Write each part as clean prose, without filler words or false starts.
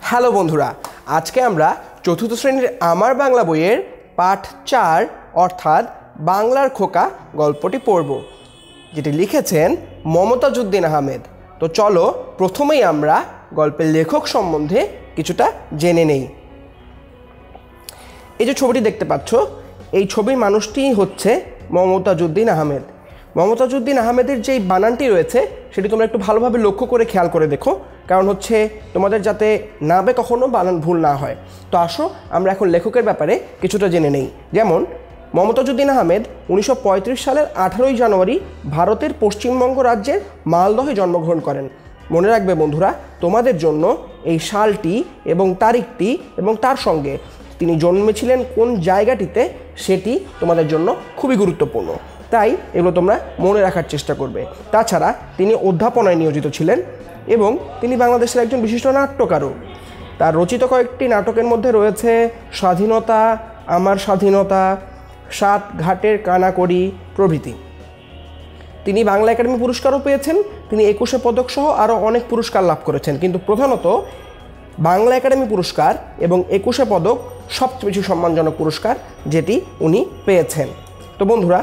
Hello বন্ধুরা, আজকে আমরা চতুর্থ শ্রেণীর আমার বাংলা বইয়ের পাঠ 4 অর্থাৎ বাংলার খোকা গল্পটি পড়ব, যেটি লিখেছেন মমতাজউদ্দিন আহমেদ। তো চলো প্রথমেই আমরা গল্পের লেখক সম্বন্ধে কিছুটা জেনে নেই। এই যে ছবিটি দেখতে পাচ্ছ, এই ছবির মানুষটি হচ্ছে মমতাজউদ্দিন আহমেদ। মমতাজউদ্দিন আহমেদের যেই বানানটি রয়েছে সেটি তোমরা একটু ভালোভাবে লক্ষ্য করে খেয়াল করে দেখো, কারণ হচ্ছে তোমাদের যাতে নামে কখনো বানান ভুল না হয়। তো আসো আমরা এখন লেখকের ব্যাপারে কিছুটা জেনে নেই। যেমন মমতাজউদ্দিন আহমেদ 1935 সালের 18ই জানুয়ারি ভারতের পশ্চিমবঙ্গ রাজ্যের মালদহে জন্মগ্রহণ করেন। মনে রাখবে বন্ধুরা, তোমাদের জন্য এই সালটি এবং তারিখটি এবং তার সঙ্গে তিনি জন্মেছিলেন কোন জায়গাটিতে সেটি তোমাদের জন্য খুবই গুরুত্বপূর্ণ, তাই এগুলো তোমরা মনে রাখার চেষ্টা করবে। তাছাড়া তিনি অধ্যাপনায় নিয়োজিত ছিলেন এবং তিনি বাংলাদেশের একজন বিশিষ্ট নাট্যকারও। তার রচিত কয়েকটি নাটকের মধ্যে রয়েছে স্বাধীনতা, আমার স্বাধীনতা, সাত ঘাটের কানাকড়ি প্রভৃতি। তিনি বাংলা একাডেমি পুরস্কারও পেয়েছেন। তিনি 21 পদক সহ আরও অনেক পুরস্কার লাভ করেছেন, কিন্তু প্রধানত বাংলা একাডেমি পুরস্কার এবং 21 পদক সবচেয়ে বেশি সম্মানজনক পুরস্কার যেটি উনি পেয়েছেন। তো বন্ধুরা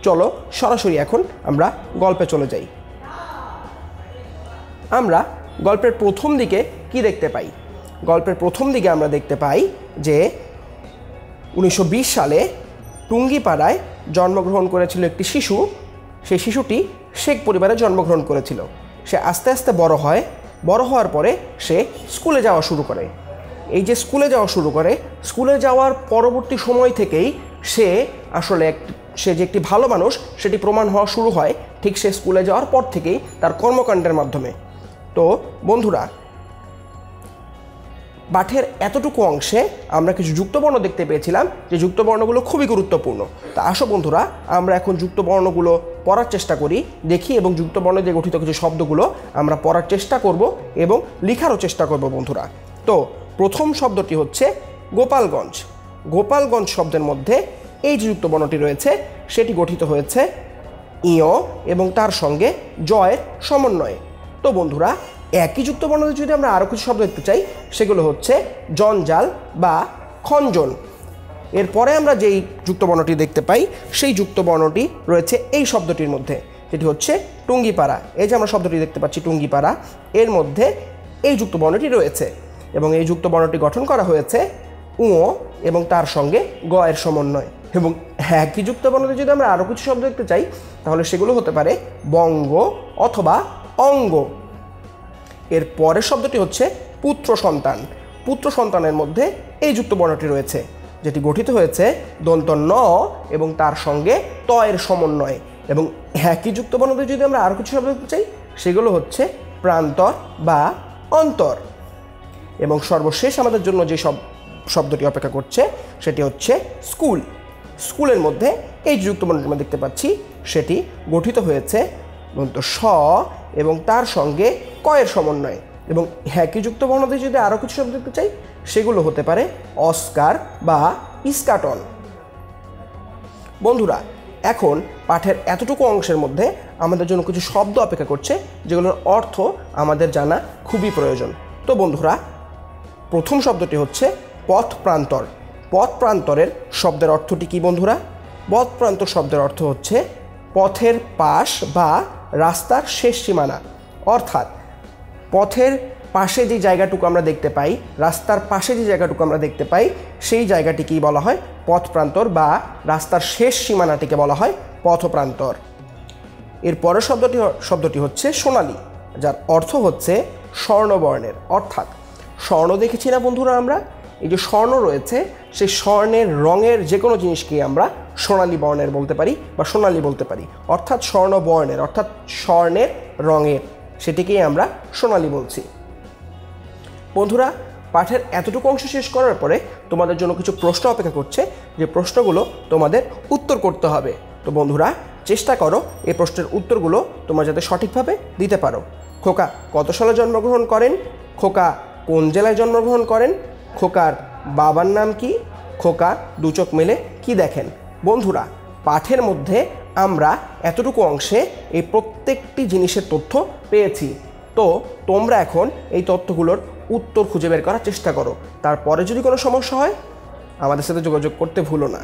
চলো সরাসরি এখন আমরা গল্পে চলে যাই। আমরা গল্পের প্রথম দিকে কি দেখতে পাই? গল্পের প্রথম দিকে আমরা দেখতে পাই যে 1920 সালে টুঙ্গিপাড়ায় জন্মগ্রহণ করেছিল একটি শিশু। সেই শিশুটি শেখ পরিবারে জন্মগ্রহণ করেছিল। সে আস্তে আস্তে বড় হয়। বড় হওয়ার পরে সে স্কুলে যাওয়া শুরু করে। এই যে স্কুলে যাওয়া শুরু করে, স্কুলে যাওয়ার পরবর্তী সময় থেকেই সে আসলে সে যে একটি ভালো মানুষ সেটি প্রমাণ হওয়া শুরু হয় ঠিক সে স্কুলে যাওয়ার পর থেকেই তার কর্মকাণ্ডের মাধ্যমে। তো বন্ধুরা, পাঠের এতটুকু অংশে আমরা কিছু যুক্তবর্ণ দেখতে পেয়েছিলাম, যে যুক্তবর্ণগুলো খুবই গুরুত্বপূর্ণ। তা আসো বন্ধুরা, আমরা এখন যুক্তবর্ণগুলো পড়ার চেষ্টা করি, দেখি এবং যুক্তবর্ণ দিয়ে গঠিত কিছু শব্দগুলো আমরা পড়ার চেষ্টা করব এবং লেখারও চেষ্টা করব বন্ধুরা। তো প্রথম শব্দটি হচ্ছে গোপালগঞ্জ। গোপালগঞ্জ শব্দের মধ্যে এই যে যুক্তবর্ণটি রয়েছে সেটি গঠিত হয়েছে ইয় এবং তার সঙ্গে জয়ের সমন্বয়ে। তো বন্ধুরা, একই যুক্তবর্ণতে যদি আমরা আরও কিছু শব্দ দেখতে চাই, সেগুলো হচ্ছে জঞ্জাল বা খঞ্জন। এরপরে আমরা যেই যুক্তবর্ণটি দেখতে পাই সেই যুক্তবর্ণটি রয়েছে এই শব্দটির মধ্যে, যেটি হচ্ছে টুঙ্গিপাড়া। এই যে আমরা শব্দটি দেখতে পাচ্ছি টুঙ্গিপাড়া, এর মধ্যে এই যুক্তবর্ণটি রয়েছে এবং এই যুক্তবর্ণটি গঠন করা হয়েছে উঁ এবং তার সঙ্গে গ এর সমন্বয়। এবং একই যুক্তবর্ণতে যদি আমরা আরও কিছু শব্দ দেখতে চাই, তাহলে সেগুলো হতে পারে বঙ্গ অথবা অঙ্গ। এর পরের শব্দটি হচ্ছে পুত্র সন্তান। পুত্র সন্তানের মধ্যে এই যুক্তবর্ণটি রয়েছে, যেটি গঠিত হয়েছে দন্ত ন এবং তার সঙ্গে ত এর সমন্বয়ে। এবং একই যুক্তবর্ণতে যদি আমরা আরও কিছু শব্দ দেখতে চাই, সেগুলো হচ্ছে প্রান্তর বা অন্তর। এবং সর্বশেষ আমাদের জন্য যে শব্দটি অপেক্ষা করছে সেটি হচ্ছে স্কুল। স্কুলের মধ্যে এই যুক্তবর্ণটি আমরা দেখতে পাচ্ছি, সেটি গঠিত হয়েছে দন্ত স এবং তার সঙ্গে ক এর সমন্বয়ে। এবং একই যুক্তবর্ণতে যদি আরও কিছু শব্দ দেখতে চাই, সেগুলো হতে পারে অস্কার বা ইস্কাটন। বন্ধুরা, এখন পাঠের এতটুকু অংশের মধ্যে আমাদের জন্য কিছু শব্দ অপেক্ষা করছে, যেগুলোর অর্থ আমাদের জানা খুবই প্রয়োজন। তো বন্ধুরা, প্রথম শব্দটি হচ্ছে পথ প্রান্তর। পথ প্রান্তরের শব্দের অর্থটি কি বন্ধুরা? পথ প্রান্তর শব্দের অর্থ হচ্ছে পথের পাশ বা রাস্তার শেষ সীমানা। অর্থাৎ পথের পাশে যে জায়গাটুকু আমরা দেখতে পাই, রাস্তার পাশে যে জায়গাটুকু আমরা দেখতে পাই, সেই জায়গাটিকেই বলা হয় পথ প্রান্তর বা রাস্তার শেষ সীমানাটিকে বলা হয় পথ প্রান্তর। এর পরের শব্দটি হচ্ছে সোনালী, যার অর্থ হচ্ছে স্বর্ণবর্ণের। অর্থাৎ স্বর্ণ দেখেছি না বন্ধুরা আমরা? এই যে স্বর্ণ রয়েছে, সেই স্বর্ণের রঙের যে কোনো জিনিসকে আমরা সোনালী বর্ণের বলতে পারি বা সোনালী বলতে পারি। অর্থাৎ স্বর্ণবর্ণের অর্থাৎ স্বর্ণের রঙের, সেটিকেই আমরা সোনালী বলছি। বন্ধুরা, পাঠের এতটুকু অংশ শেষ করার পরে তোমাদের জন্য কিছু প্রশ্ন অপেক্ষা করছে, যে প্রশ্নগুলো তোমাদের উত্তর করতে হবে। তো বন্ধুরা, চেষ্টা করো এই প্রশ্নের উত্তরগুলো তোমরা যাতে সঠিকভাবে দিতে পারো। খোকা কত সালে জন্মগ্রহণ করেন? খোকা কোন জেলায় জন্মগ্রহণ করেন? খোকার বাবার নাম কি? খোকা দু চোখ মেলে কি দেখেন? বন্ধুরা, পাঠের মধ্যে আমরা এতটুকু অংশে এই প্রত্যেকটি জিনিসের তথ্য পেয়েছি। তো তোমরা এখন এই তথ্যগুলোর উত্তর খুঁজে বের করার চেষ্টা করো। তারপরে যদি কোনো সমস্যা হয় আমাদের সাথে যোগাযোগ করতে ভুলো না।